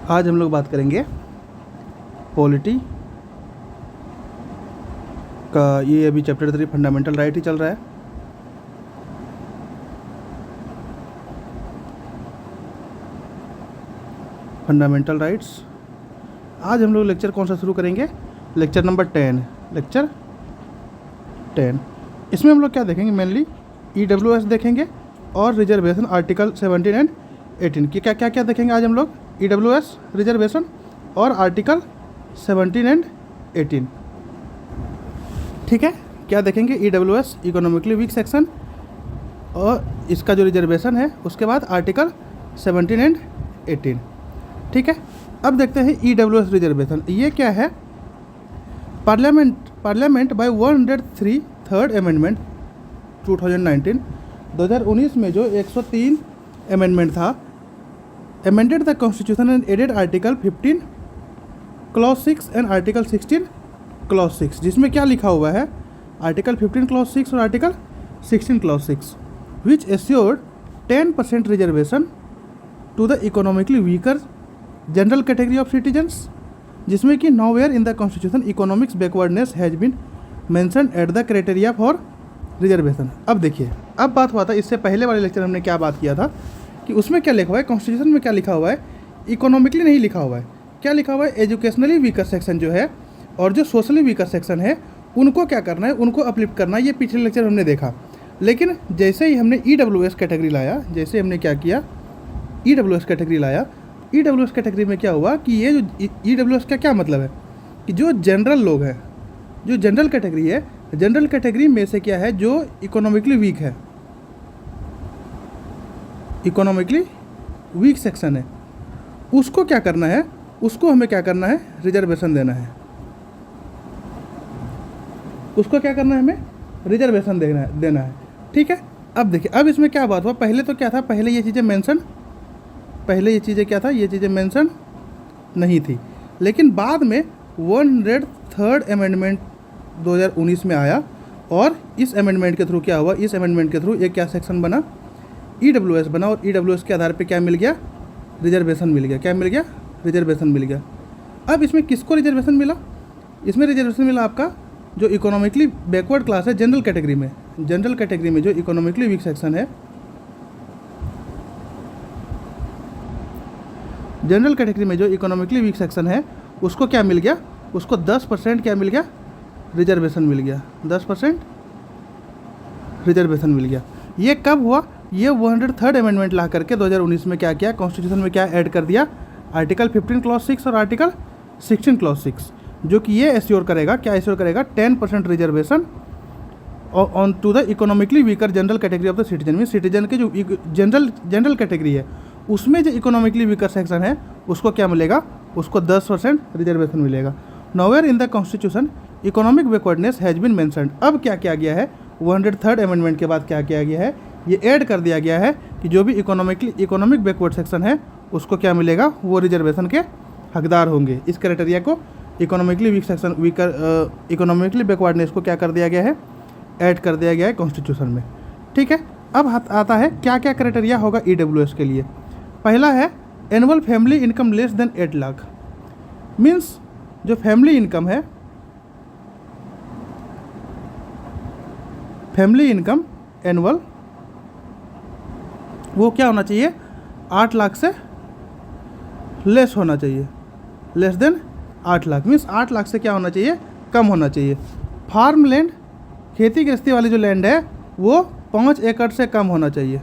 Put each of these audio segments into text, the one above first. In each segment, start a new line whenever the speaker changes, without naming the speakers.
आज हम लोग बात करेंगे पॉलिटी का। ये अभी चैप्टर 3 फंडामेंटल राइट ही चल रहा है। Fundamental rights. आज हम लोग लेक्चर कौन सा शुरू करेंगे? Lecture number 10। लेक्चर 10 इसमें हम लोग क्या देखेंगे? मेनली EWS देखेंगे और रिजर्वेशन आर्टिकल 17 एंड 18 की क्या देखेंगे आज हम लोग? EWS, रिजर्वेशन और आर्टिकल 17 एंड 18। ठीक है, क्या देखेंगे? EWS, इकोनॉमिकली वीक सेक्शन, और इसका जो रिजर्वेशन है उसके बाद आर्टिकल 17 एंड 18। ठीक है, अब देखते हैं EWS रिजर्वेशन। ये क्या है? पार्लियामेंट बाय 103 थर्ड अमेंडमेंट 2019 में जो 103 अमेंडमेंट था, amended the constitution and added article 15 clause 6 and article 16 clause 6, जिसमें क्या लिखा हुआ है? आर्टिकल 15 clause 6 और article 16 clause 6 which assured 10% reservation to the economically weaker general category of citizens, जिसमें कि nowhere in the constitution economics backwardness has been mention at the criteria for reservation. अब देखिए, अब बात हुआ था, इससे पहले वाले लेक्चर हमने क्या बात किया था कि उसमें क्या लिखा हुआ है? कॉन्स्टिट्यूशन में क्या लिखा हुआ है? इकोनॉमिकली नहीं लिखा हुआ है। क्या लिखा हुआ है? एजुकेशनली वीकर सेक्शन जो है और जो सोशली वीकर सेक्शन है उनको क्या करना है? उनको अपलिफ्ट करना है। ये पिछले लेक्चर हमने देखा। लेकिन जैसे ही हमने EWS कैटेगरी लाया, जैसे हमने क्या किया? EWS कैटेगरी लाया। EWS कैटेगरी में क्या हुआ कि ये जो EWS का क्या मतलब है कि जो जनरल लोग हैं, जो जनरल कैटेगरी है, जनरल कैटेगरी में से क्या है? जो इकोनॉमिकली वीक है, इकोनॉमिकली वीक सेक्शन है, उसको क्या करना है? उसको हमें क्या करना है? रिजर्वेशन देना है। उसको क्या करना है? हमें रिजर्वेशन देना है। ठीक है, अब देखिए, अब इसमें क्या बात हुआ? पहले तो क्या था? पहले ये चीज़ें क्या था? ये चीज़ें मेंशन नहीं थी। लेकिन बाद में 103rd अमेंडमेंट 2019 में आया और इस अमेंडमेंट के थ्रू क्या हुआ? इस अमेंडमेंट के थ्रू एक क्या सेक्शन बना? EWS बना, और EWS के आधार पे क्या मिल गया? रिजर्वेशन मिल गया। क्या मिल गया? रिजर्वेशन मिल गया। अब इसमें किसको रिजर्वेशन मिला? इसमें रिजर्वेशन मिला आपका जो इकोनॉमिकली बैकवर्ड क्लास है, जनरल कैटेगरी में। जनरल कैटेगरी में जो इकोनॉमिकली वीक सेक्शन है, जनरल कैटेगरी में जो इकोनॉमिकली वीक सेक्शन है, उसको क्या मिल गया? उसको 10% क्या मिल गया? रिजर्वेशन मिल गया। 10% रिजर्वेशन मिल गया। ये कब हुआ? ये 103rd अमेंडमेंट ला करके 2019 में क्या किया? कॉन्स्टिट्यूशन में क्या ऐड कर दिया? आर्टिकल 15 क्लॉज 6 और आर्टिकल 16 क्लॉज 6, जो कि ये एश्योर करेगा, क्या एश्योर करेगा? 10% reservation on to the economically weaker general category of the citizen. में सिटीजन के जो जनरल कैटेगरी है उसमें जो इकोनॉमिकली वीकर सेक्शन है उसको क्या मिलेगा? उसको 10% रिजर्वेशन मिलेगा। Nowhere in the constitution economic backwardness has been mentioned. अब क्या किया गया है? 103rd अमेंडमेंट के बाद क्या किया गया है? ये ऐड कर दिया गया है कि जो भी इकोनॉमिक बैकवर्ड सेक्शन है उसको क्या मिलेगा? वो रिजर्वेशन के हकदार होंगे। इस क्राइटेरिया को इकोनॉमिकली इकोनॉमिकली बैकवर्डनेस को क्या कर दिया गया है? ऐड कर दिया गया है कॉन्स्टिट्यूशन में। ठीक है, अब आता है क्या क्या क्राइटेरिया होगा EWS के लिए। पहला है annual family income less than 8 lakh. Means जो फैमिली इनकम है, फैमिली इनकम एनुअल, वो क्या होना चाहिए? 8 लाख से लेस होना चाहिए। Less than 8 lakh means 8 lakh से क्या होना चाहिए? कम होना चाहिए। फार्म लैंड, खेती गृहस्थी वाली जो लैंड है वो 5 एकड़ से कम होना चाहिए।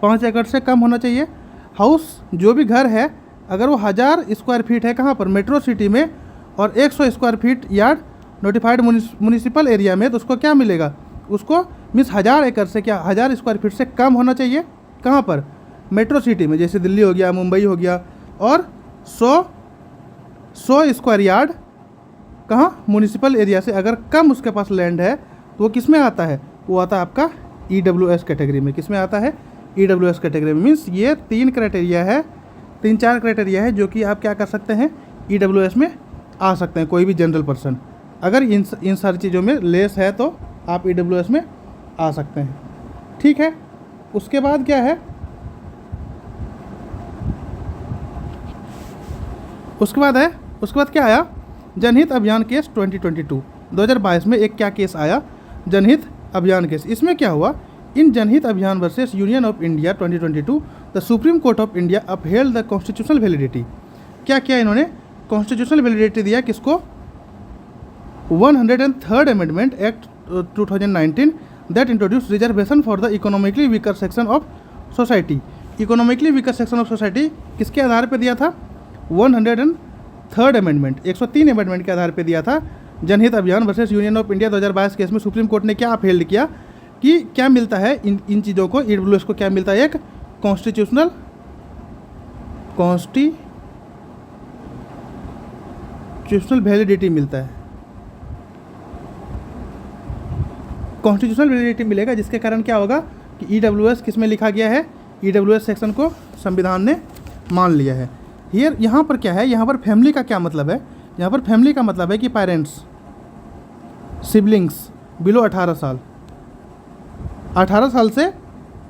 5 एकड़ से कम होना चाहिए। हाउस, जो भी घर है, अगर वो 1000 स्क्वायर फीट है, कहाँ पर? मेट्रो सिटी में, और 100 square feet yard notified municipal area में, तो उसको क्या मिलेगा? उसको मीन्स 1000 एकड़ से क्या 1000 स्क्वायर फीट से कम होना चाहिए। कहाँ पर? मेट्रो सिटी में, जैसे दिल्ली हो गया, मुंबई हो गया। और 100 स्क्वायर यार्ड कहाँ? म्यूनिसिपल एरिया से अगर कम उसके पास लैंड है तो वो किस में आता है? वो आता है आपका EWS कैटेगरी में। किस में आता है? EWS कैटेगरी में। मीन्स ये 3 क्राइटेरिया है, 3-4 क्राइटेरिया है जो कि आप क्या कर सकते हैं? EWS में आ सकते हैं, कोई भी जनरल पर्सन अगर इन सारी चीज़ों में लेस है तो आप EWS में आ सकते हैं। ठीक है, उसके बाद क्या है? उसके बाद क्या आया, जनहित अभियान केस 2022 में एक क्या केस आया, जनहित अभियान केस। इसमें क्या हुआ, इन जनहित अभियान versus union of India 2022 the supreme court of India upheld the constitutional validity. क्या किया इन्होंने, कॉन्स्टिट्यूशनल वैलिडिटी दिया किसको, 103rd amendment act 2019 that introduce reservation for the economically weaker section of society. Economically weaker section of society किसके आधार पर दिया था, 103rd amendment 103 amendment के आधार पर दिया था। जनहित अभियान versus union of India 2022 case में सुप्रीम कोर्ट ने क्या अपहेल्ड किया कि क्या मिलता है इन चीज़ों को, ईडब्ल्यूएस को क्या मिलता है, एक कॉन्स्टिट्यूशनल वैलिडिटी मिलता है, कॉन्स्टिट्यूशनल वैलिडिटी मिलेगा, जिसके कारण क्या होगा कि ईडब्ल्यूएस किस में लिखा गया है, ईडब्ल्यूएस सेक्शन को संविधान ने मान लिया है। हियर यहाँ पर क्या है, यहाँ पर फैमिली का क्या मतलब है, यहाँ पर फैमिली का मतलब है कि पेरेंट्स, सिबलिंग्स बिलो 18 साल, 18 साल से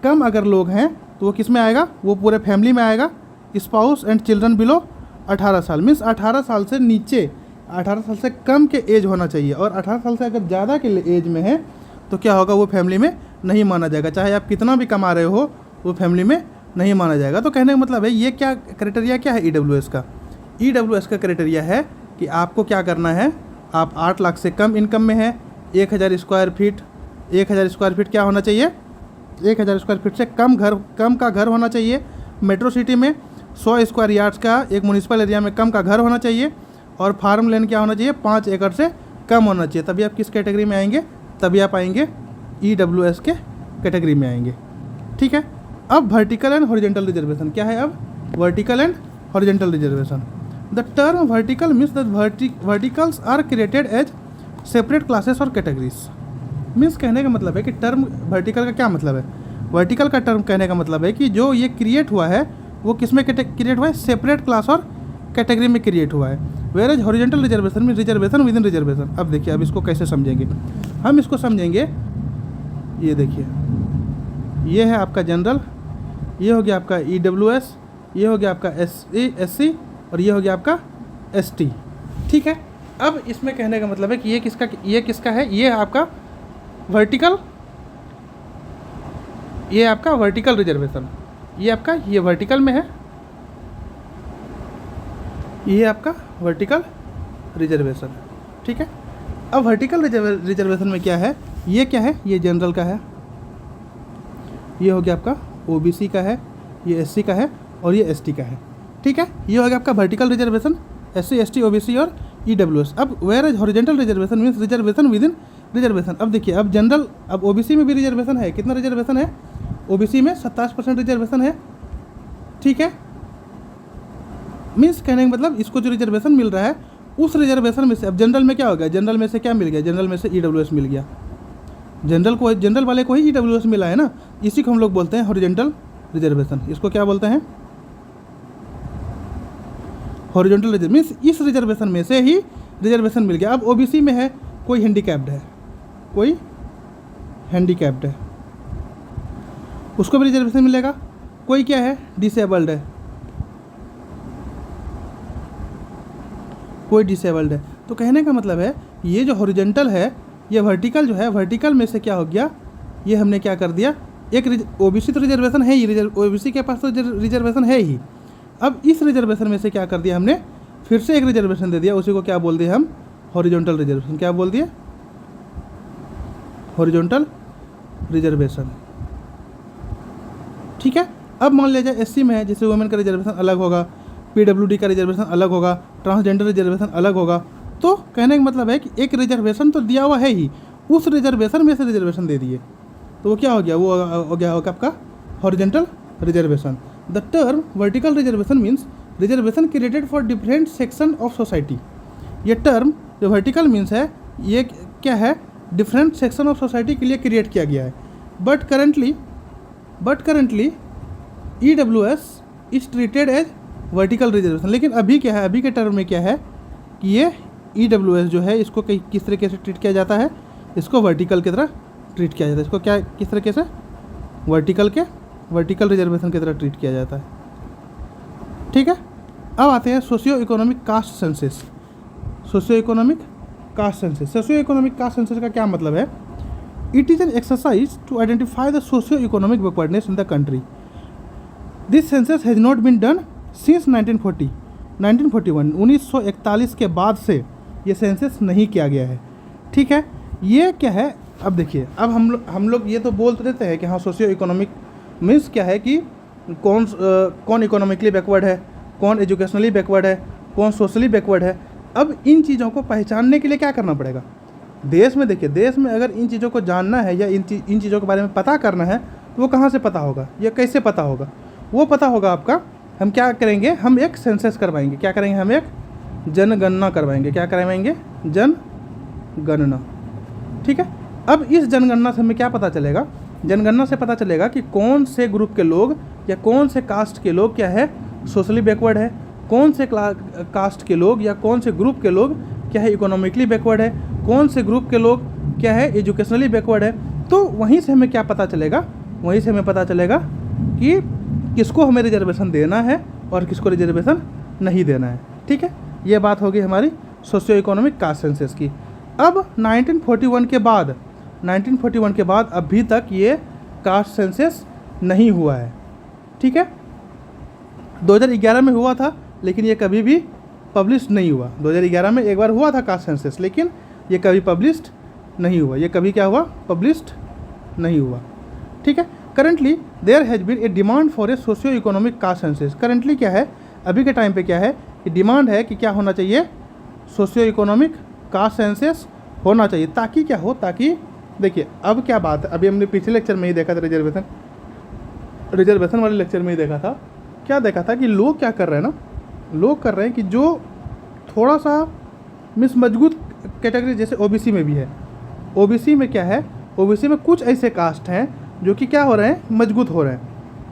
कम अगर लोग हैं तो वो किस में आएगा, वो पूरे फैमिली में आएगा। स्पाउस एंड चिल्ड्रन बिलो 18 साल मीन्स 18 साल से नीचे, 18 साल से कम के एज होना चाहिए, और 18 साल से अगर ज़्यादा के एज में है तो क्या होगा, वो फैमिली में नहीं माना जाएगा, चाहे आप कितना भी कमा रहे हो वो फैमिली में नहीं माना जाएगा। तो कहने का मतलब है ये क्या क्राइटेरिया क्या है ईडब्ल्यूएस का, ईडब्ल्यूएस का क्राइटेरिया है कि आपको क्या करना है, आप 8 लाख से कम इनकम में है, 1000 स्क्वायर फीट, 1000 स्क्वायर फीट क्या होना चाहिए, 1000 स्क्वायर फीट से कम का घर होना चाहिए, मेट्रो सिटी में 100 स्क्वायर यार्ड्स का एक म्यूनिसिपल एरिया में कम का घर होना चाहिए, और फार्म लैंड क्या होना चाहिए, 5 एकड़ से कम होना चाहिए। तभी आप किस कैटेगरी में आएंगे, तभी आप आएंगे ईडब्ल्यूएस के कैटेगरी में आएंगे। ठीक है, अब वर्टिकल एंड हॉरिजॉन्टल रिजर्वेशन क्या है, अब vertical and horizontal reservation. The term vertical means that verticals are created as separate classes और कैटेगरीज। मीन्स कहने का मतलब है कि टर्म वर्टिकल का क्या मतलब है, वर्टिकल का टर्म कहने का मतलब है कि जो ये क्रिएट हुआ है वो किस में क्रिएट हुआ है, सेपरेट क्लास और कैटेगरी में क्रिएट हुआ है। वेयर एज हॉरिजॉन्टल रिजर्वेशन में रिजर्वेशन विद इन रिजर्वेशन। अब देखिए, अब इसको कैसे समझेंगे, हम इसको समझेंगे, ये देखिए, ये है आपका जनरल, ये हो गया आपका ईडब्ल्यूएस, ये हो गया आपका एससी, और ये हो गया आपका एसटी। ठीक है, अब इसमें कहने का मतलब है कि ये किसका है, ये आपका वर्टिकल, ये आपका वर्टिकल रिजर्वेशन, ये आपका ये वर्टिकल में है, ये आपका वर्टिकल रिजर्वेशन। ठीक है, अब वर्टिकल रिजर्वेशन में क्या है, ये क्या है, ये जनरल का है, ये हो गया आपका ओबीसी का है, ये एससी का है, और ये एसटी का है। ठीक है, ये हो गया आपका vertical reservation, SC ST OBC और ईडब्ल्यूएस। अब whereas horizontal reservation means reservation within reservation. अब देखिए, अब जनरल, अब ओबीसी में भी रिजर्वेशन है, कितना रिजर्वेशन है, ओबीसी में 27% रिजर्वेशन है। ठीक है, मीन्स कहने का मतलब इसको जो रिजर्वेशन मिल रहा है उस रिजर्वेशन में से, अब जनरल में क्या हो गया, जनरल में से क्या मिल गया, जनरल में से ईडब्ल्यूएस मिल गया, जनरल वाले को ही ईडब्ल्यूएस मिला है ना, इसी को हम लोग बोलते हैं हॉरिजॉन्टल रिजर्वेशन। इसको क्या बोलते हैं, हॉरिजॉन्टल रिजर्वेशन। मीन्स इस रिजर्वेशन में से ही रिजर्वेशन मिल गया। अब ओबीसी में है कोई हैंडीकैप्ड है, कोई हैंडीकैप्ड है, उसको भी रिजर्वेशन मिलेगा। कोई क्या है, डिसेबल्ड है, कोई डिसेबल्ड है। तो कहने का मतलब है ये जो हॉरिजॉन्टल है, ये वर्टिकल जो है, वर्टिकल में से क्या हो गया, ये हमने क्या कर दिया, एक ओबीसी तो रिजर्वेशन है ही, ओबीसी के पास तो रिजर्वेशन है ही। अब इस रिजर्वेशन में से क्या कर दिया हमने, फिर से एक रिजर्वेशन दे दिया, उसी को क्या बोल दिया हम, हॉरिजॉन्टल रिजर्वेशन। क्या बोल दिया, हॉरिजॉन्टल रिजर्वेशन। ठीक है, अब मान लिया जाए एससी में है, जैसे वुमेन का रिजर्वेशन अलग होगा, पीडब्ल्यूडी का रिजर्वेशन अलग होगा, ट्रांसजेंडर रिजर्वेशन अलग होगा। तो कहने का मतलब है कि एक रिजर्वेशन तो दिया हुआ है ही, उस रिजर्वेशन में से रिजर्वेशन दे दिए, तो वो क्या हो गया, वो हो गया होगा आपका horizontal reservation. The term vertical reservation means reservation created for different section of society. ये टर्म जो वर्टिकल मीन्स है, ये क्या है, डिफरेंट सेक्शन ऑफ सोसाइटी के लिए क्रिएट किया गया है। But currently EWS is treated as vertical reservation. लेकिन अभी क्या है, अभी के टर्म में क्या है कि ये ईडब्ल्यूएस जो है, इसको किस तरीके से ट्रीट किया जाता है, इसको वर्टिकल की तरह ट्रीट किया जाता है। इसको क्या, किस तरीके से, वर्टिकल रिजर्वेशन की तरह ट्रीट किया जाता है। ठीक है, अब आते हैं socio economic caste census. Socio economic caste census, socio economic caste census का क्या मतलब है? It is an exercise to identify the socio economic backwardness in the country. This census has not been done since 1941। 1941 के बाद से ये census नहीं किया गया है। ठीक है, ये क्या है? अब देखिए, अब हम लोग ये तो बोल तो देते हैं कि हाँ सोशियो इकोनॉमिक मीन्स क्या है कि कौन इकोनॉमिकली बैकवर्ड है, कौन एजुकेशनली बैकवर्ड है, कौन सोशली बैकवर्ड है। अब इन चीज़ों को पहचानने के लिए क्या करना पड़ेगा? देश में देखिए, देश में अगर इन चीज़ों को जानना है या इन चीज़ों के बारे में पता करना है तो वो कहाँ से पता होगा या कैसे पता होगा? वो पता होगा आपका, हम क्या करेंगे, हम एक सेंसस करवाएंगे। क्या करेंगे? हम एक जनगणना करवाएंगे। क्या करवाएंगे? जनगणना। ठीक है, अब इस जनगणना से हमें क्या पता चलेगा? जनगणना से पता चलेगा कि कौन से ग्रुप के लोग या कौन से कास्ट के लोग क्या है सोशली बैकवर्ड है, कौन से कास्ट के लोग या कौन से ग्रुप के लोग क्या है इकोनॉमिकली बैकवर्ड है, कौन से ग्रुप के लोग क्या है एजुकेशनली बैकवर्ड है। तो वहीं से हमें क्या पता चलेगा? वहीं से हमें पता चलेगा कि किसको हमें रिजर्वेशन देना है और किसको रिजर्वेशन नहीं देना है। ठीक है, ये बात होगी हमारी सोशियो इकोनॉमिक कास्ट सेंसस की। अब 1941 के बाद अभी तक ये कास्ट सेंसस नहीं हुआ है। ठीक है, 2011 में हुआ था लेकिन ये कभी भी पब्लिश नहीं हुआ। 2011 में एक बार हुआ था कास्ट सेंसस, लेकिन ये कभी पब्लिश्ड नहीं हुआ। ये कभी क्या हुआ? पब्लिश्ड नहीं हुआ। ठीक है, currently there has been a demand for a socio economic caste census. Currently क्या है, अभी के टाइम पे क्या है कि डिमांड है कि क्या होना चाहिए? सोशियो इकोनॉमिक कास्ट सेंसस होना चाहिए, ताकि क्या हो, ताकि देखिए अब क्या बात है, अभी हमने पिछले लेक्चर में ही देखा था, रिजर्वेशन वाले लेक्चर में ही देखा था। क्या देखा था कि लोग क्या कर रहे हैं ना, लोग कर रहे हैं कि जो थोड़ा सा मजबूत कैटेगरी जैसे ओबीसी में भी है, ओबीसी में क्या है, ओबीसी में कुछ ऐसे कास्ट हैं जो कि क्या हो रहे हैं, मजबूत हो रहे हैं,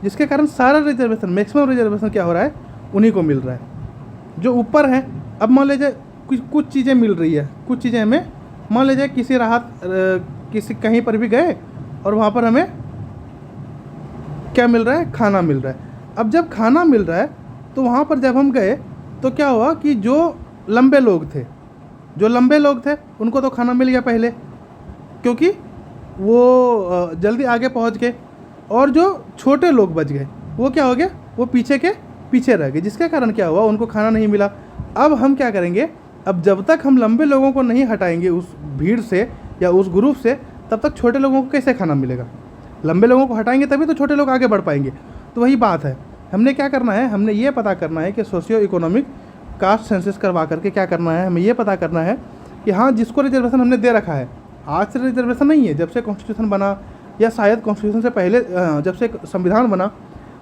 जिसके कारण सारा रिजर्वेशन, मैक्सिमम रिजर्वेशन क्या हो रहा है, उन्हीं को मिल रहा है जो ऊपर है। अब मान लीजिए कुछ चीज़ें मिल रही है, कुछ चीज़ें हमें मान लीजिए किसी राहत किसी कहीं पर भी गए और वहाँ पर हमें क्या मिल रहा है, खाना मिल रहा है। अब जब खाना मिल रहा है तो वहाँ पर जब हम गए तो क्या हुआ कि जो लंबे लोग थे उनको तो खाना मिल गया पहले, क्योंकि वो जल्दी आगे पहुँच गए, और जो छोटे लोग बच गए वो क्या हो गया, वो पीछे रह गए, जिसके कारण क्या हुआ, उनको खाना नहीं मिला। अब हम क्या करेंगे, अब जब तक हम लंबे लोगों को नहीं हटाएंगे उस भीड़ से या उस ग्रुप से, तब तक छोटे लोगों को कैसे खाना मिलेगा? लंबे लोगों को हटाएंगे तभी तो छोटे लोग आगे बढ़ पाएंगे। तो वही बात है, हमने क्या करना है, हमने ये पता करना है कि सोशियो इकोनॉमिक कास्ट सेंसस करवा करके क्या करना है, हमें ये पता करना है कि हाँ जिसको रिजर्वेशन हमने दे रखा है, आज से रिजर्वेशन नहीं है, जब से कॉन्स्टिट्यूशन बना या शायद कॉन्स्टिट्यूशन से पहले जब से संविधान बना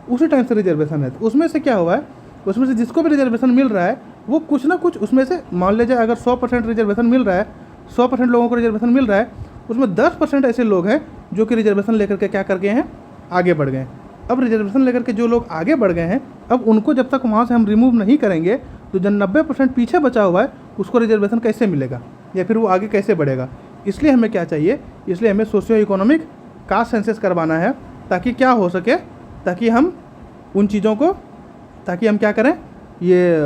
उसी टाइम से रिजर्वेशन है। तो उसमें से क्या हुआ है, उसमें से जिसको भी रिजर्वेशन मिल रहा है वो कुछ ना कुछ उसमें से, मान लीजिए अगर 100% रिजर्वेशन मिल रहा है, 100% लोगों को रिजर्वेशन मिल रहा है, उसमें 10% ऐसे लोग हैं जो कि रिजर्वेशन लेकर के क्या कर गए हैं, आगे बढ़ गए हैं। अब रिजर्वेशन लेकर के जो लोग आगे बढ़ गए हैं, अब उनको जब तक वहाँ से हम रिमूव नहीं करेंगे तो जो 90% पीछे बचा हुआ है उसको रिजर्वेशन कैसे मिलेगा या फिर वो आगे कैसे बढ़ेगा। इसलिए हमें क्या चाहिए, इसलिए हमें सोशियो इकोनॉमिक कास्ट सेंसस करवाना है, ताकि क्या हो सके, ताकि हम उन चीज़ों को, ताकि हम क्या करें, ये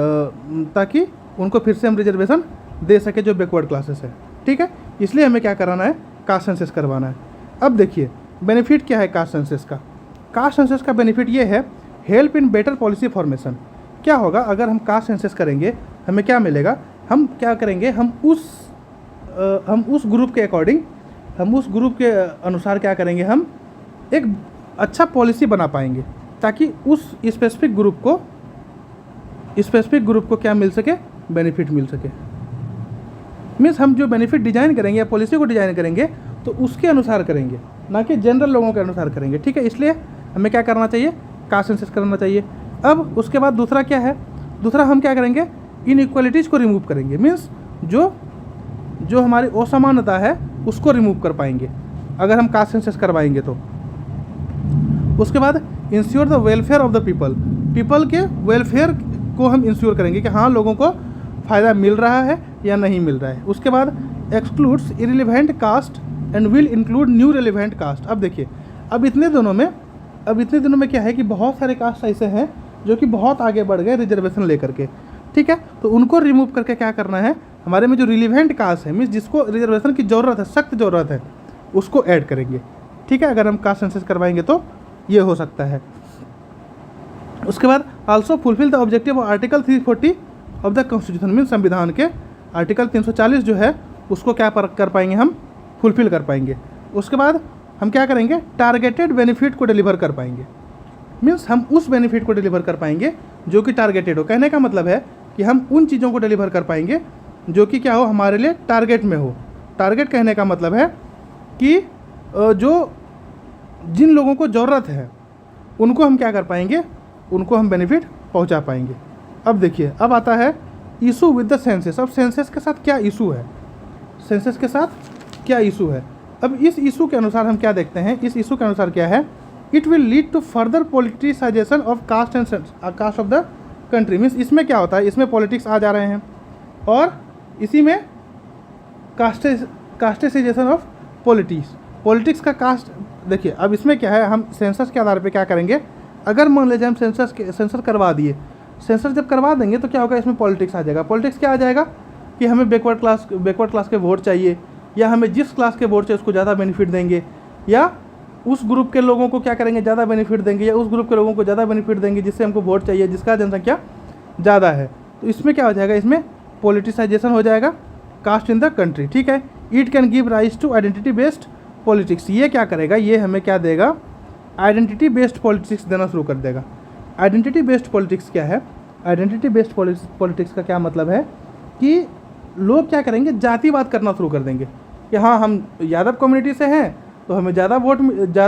ताकि उनको फिर से हम रिजर्वेशन दे सके जो बैकवर्ड क्लासेस है। ठीक है, इसलिए हमें क्या कराना है, कास्ट सेंसस करवाना है। अब देखिए बेनिफिट क्या है कास्ट सेंसस का। कास्ट सेंसस का बेनिफिट ये है, help in better policy formation. क्या होगा अगर हम कास्ट सेंसस करेंगे, हमें क्या मिलेगा, हम क्या करेंगे, हम उस ग्रुप के अकॉर्डिंग, हम उस ग्रुप के अनुसार क्या करेंगे, हम एक अच्छा पॉलिसी बना पाएंगे, ताकि उस स्पेसिफिक ग्रुप को क्या मिल सके, बेनिफिट मिल सके। मीन्स हम जो बेनिफिट डिज़ाइन करेंगे या पॉलिसी को डिज़ाइन करेंगे तो उसके अनुसार करेंगे, ना कि जनरल लोगों के अनुसार करेंगे। ठीक है, इसलिए हमें क्या करना चाहिए, कास्ट सेंसस करना चाहिए। अब उसके बाद दूसरा क्या है, दूसरा हम क्या करेंगे, इनइक्वालिटीज़ को रिमूव करेंगे। मीन्स जो हमारी असमानता है उसको रिमूव कर पाएंगे अगर हम कास्ट सेंसस करवाएंगे तो। उसके बाद ensure the welfare of the people के वेलफेयर को हम इंश्योर करेंगे कि हाँ लोगों को फ़ायदा मिल रहा है या नहीं मिल रहा है। उसके बाद excludes irrelevant caste and will include new relevant caste. अब देखिए, अब इतने दिनों में क्या है कि बहुत सारे कास्ट ऐसे हैं जो कि बहुत आगे बढ़ गए रिजर्वेशन लेकर के, ठीक है। तो उनको रिमूव करके क्या करना है, हमारे में जो रिलीवेंट कास्ट है, मीन्स जिसको रिजर्वेशन की ज़रूरत है, सख्त ज़रूरत है, उसको ऐड करेंगे, ठीक है। अगर हम कास्ट सेंसस करवाएंगे तो ये हो सकता है। उसके बाद also fulfil the objective of article 340 of the constitution, means संविधान के आर्टिकल 340 जो है उसको क्या कर पाएंगे, हम फुलफिल कर पाएंगे। उसके बाद हम क्या करेंगे, टारगेटेड बेनिफिट को डिलीवर कर पाएंगे, मीन्स हम उस बेनिफिट को डिलीवर कर पाएंगे जो कि टारगेटेड हो। कहने का मतलब है कि हम उन चीज़ों को डिलीवर कर पाएंगे जो कि क्या हो, हमारे लिए टारगेट में हो। टारगेट कहने का मतलब है कि जो जिन लोगों को ज़रूरत है उनको हम क्या कर पाएंगे, उनको हम बेनिफिट पहुंचा पाएंगे। अब देखिए, अब आता है इशू विद द सेंसस। अब सेंसस के साथ क्या इशू है, सेंसस के साथ क्या इशू है। अब इस इशू के अनुसार हम क्या देखते हैं, इस इशू के अनुसार क्या है, it will lead to further politicisation of caste and caste of the country. Means इसमें क्या होता है, इसमें पॉलिटिक्स आ जा रहे हैं और इसी में कास्टिसाइजेशन ऑफ पॉलिटिक्स का कास्ट। देखिए अब इसमें क्या है, हम सेंसस के आधार पे क्या करेंगे, अगर मान लीजिए हम सेंसर करवा दिए, सेंसर जब करवा देंगे तो क्या होगा, इसमें पॉलिटिक्स आ जाएगा। पॉलिटिक्स क्या आ जाएगा कि हमें बैकवर्ड क्लास के वोट चाहिए, या हमें जिस क्लास के वोट चाहिए उसको ज़्यादा बेनिफिट देंगे, या उस ग्रुप के लोगों को क्या करेंगे, ज़्यादा बेनिफिट देंगे, या उस ग्रुप के लोगों को ज़्यादा बेनिफिट देंगे जिससे हमको वोट चाहिए, जिसका जनसंख्या ज़्यादा है। तो इसमें क्या हो जाएगा, इसमें पॉलिटिसाइजेशन हो जाएगा कास्ट इन द कंट्री, ठीक है। It can give rise to identity based politics. ये क्या करेगा, ये हमें क्या देगा, आइडेंटिटी बेस्ड पॉलिटिक्स देना शुरू कर देगा। आइडेंटिटी बेस्ड पॉलिटिक्स क्या है, आइडेंटिटी बेस्ड पॉलिटिक्स का क्या मतलब है कि लोग क्या करेंगे, जातिवाद करना शुरू कर देंगे कि हाँ हम यादव कम्युनिटी से हैं तो हमें ज़्यादा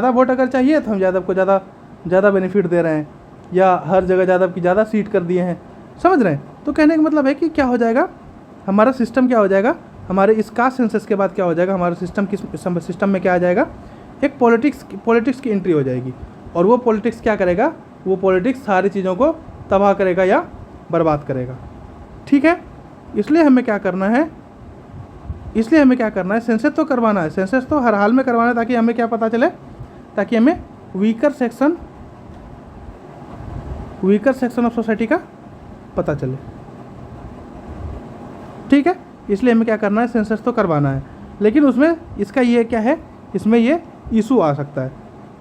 वोट अगर चाहिए तो हम यादव को ज़्यादा बेनिफिट दे रहे हैं, या हर जगह यादव की ज़्यादा सीट कर दिए हैं, समझ रहे हैं। तो कहने का मतलब है कि क्या हो जाएगा, हमारा सिस्टम क्या हो जाएगा, हमारे इस कास्ट सेंसस के बाद क्या हो जाएगा, हमारे सिस्टम में क्या आ जाएगा, एक पॉलिटिक्स की एंट्री हो जाएगी। और वो पॉलिटिक्स क्या करेगा, वो पॉलिटिक्स सारी चीज़ों को तबाह करेगा या बर्बाद करेगा, ठीक है। इसलिए हमें क्या करना है, सेंसस तो करवाना है, सेंसस तो हर हाल में करवाना है, ताकि हमें क्या पता चले, ताकि हमें वीकर सेक्शन ऑफ सोसाइटी का पता चले, ठीक है। इसलिए हमें क्या करना है, सेंसस तो करवाना है, लेकिन उसमें इसका ये क्या है, इसमें ये इशू आ सकता है,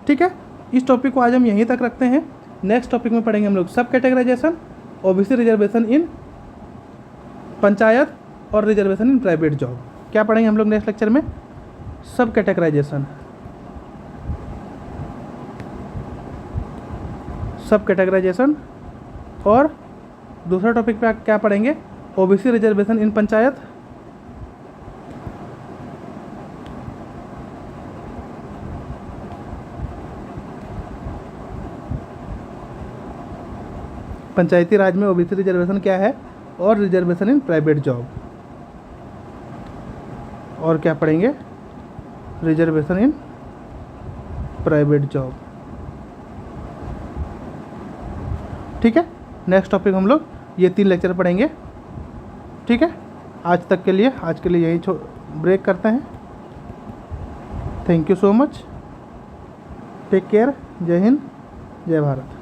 ठीक है। इस टॉपिक को आज हम यहीं तक रखते हैं। नेक्स्ट टॉपिक में पढ़ेंगे हम लोग सब categorisation, OBC reservation in panchayat और रिजर्वेशन इन प्राइवेट जॉब। क्या पढ़ेंगे हम लोग नेक्स्ट लेक्चर में, सब कैटेगराइजेशन और दूसरा टॉपिक पे क्या पढ़ेंगे, ओबीसी रिजर्वेशन इन पंचायत पंचायती राज में ओबीसी रिजर्वेशन क्या है, और रिजर्वेशन इन प्राइवेट जॉब। और क्या पढ़ेंगे, रिजर्वेशन इन प्राइवेट जॉब, ठीक है। नेक्स्ट टॉपिक हम लोग ये 3 लेक्चर पढ़ेंगे, ठीक है। आज के लिए यही ब्रेक करते हैं। Thank you so much, take care, जय हिंद, जय भारत।